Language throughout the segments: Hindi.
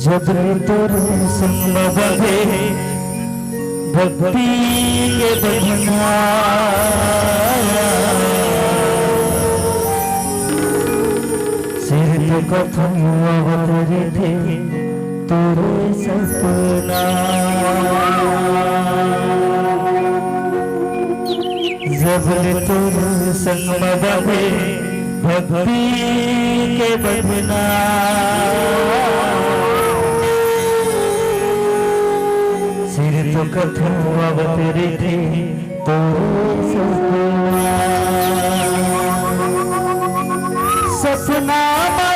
जब तेरे संग बंधे भक्ति के बंधना सिर तो कथम अवतरे थे तेरे सपना जब तेरे संग बंधे भक्ति के बंधना सिर तो कथम अवतरे थे तेरे सपना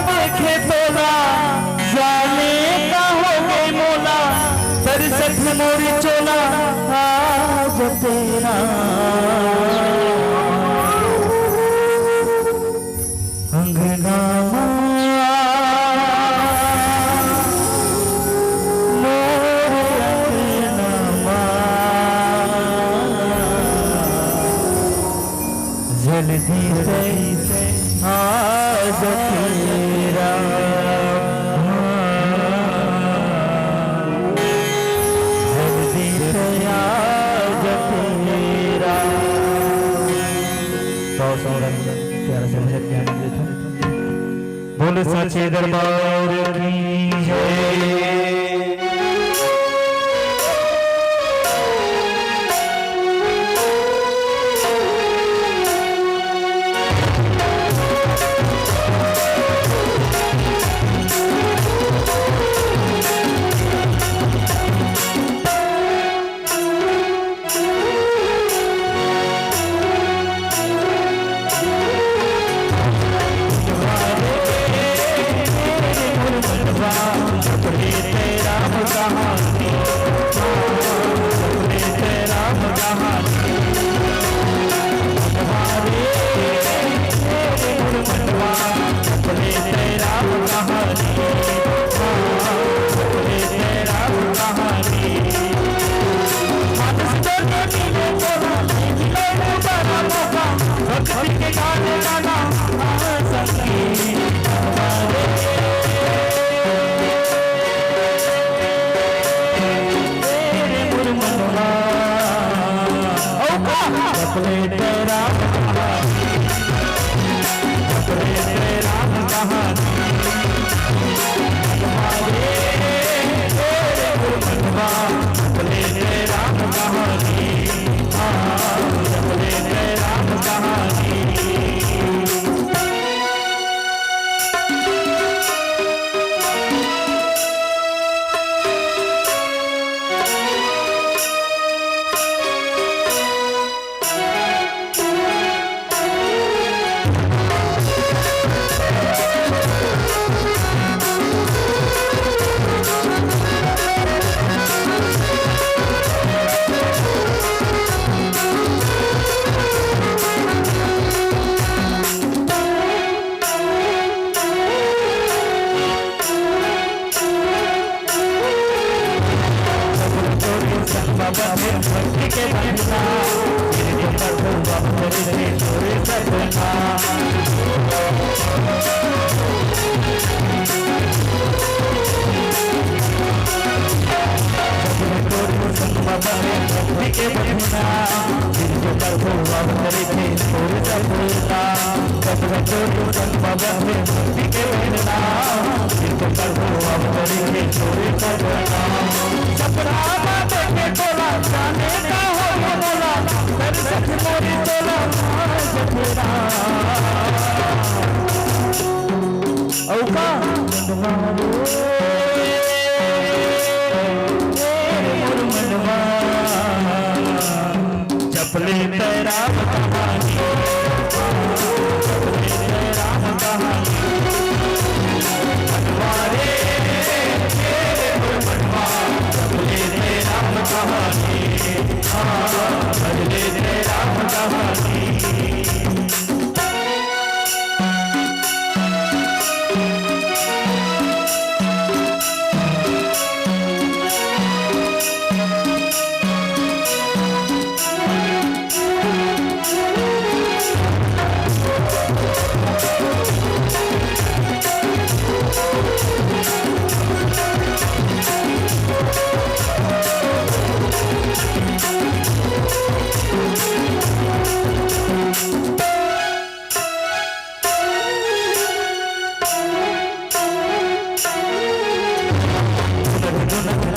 देखे तोला जाने का हो गए मोला सरसठ मोरी चोला आज तेरा अंगना जल्दी से आज तेरा जल्दी से आज तेरा सौ प्यारा से मुझे क्या मिले थे बोल सच्चे दरबार की जय।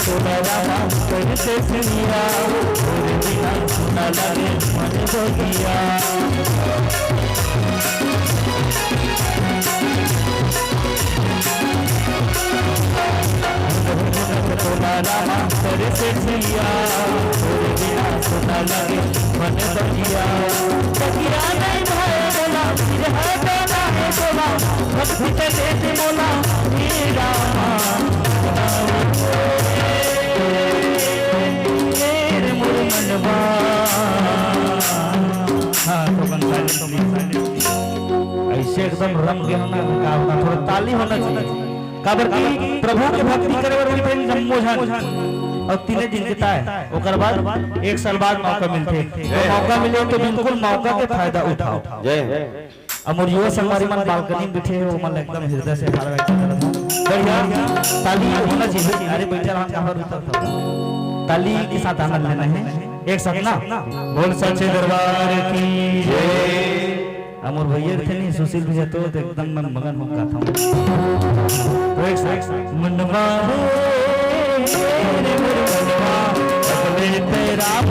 तोला रामा कैसे सुनिया तोरे बिना सुना लगे मन जोगिया तोला रामा कैसे सुनिया तोरे बिना सुना लगे मन जोगिया बगिया नहीं भाई बोला फिर है बोला है बोला भक्ति के देते बोला हे रामा ऐसे एकदम रंग होना थोड़ा ताली होना चाहिए काबर की प्रभु के भक्ति करे वाले सम्मोहन और 3 दिन देता है ओकर बाद 1 साल बाद मौका मिलते तो मौका मिले तो बिल्कुल मौका के फायदा उठाओ जय अमर युवा संगवारी मन बालकनी बैठे हो मन एकदम हृदय से हार बढ़िया ताली होना चाहिए अरे बैठा रहा कहां रुकता था ताली के साथ आनंद लेना है एक साथ ना बोल सच्चे दरबार की जय अमर भैया थे नहीं सुशील भैया तो एकदम मैं मगन हो का था तो एक साथ मनवा रे मनवा अपने तेरा राम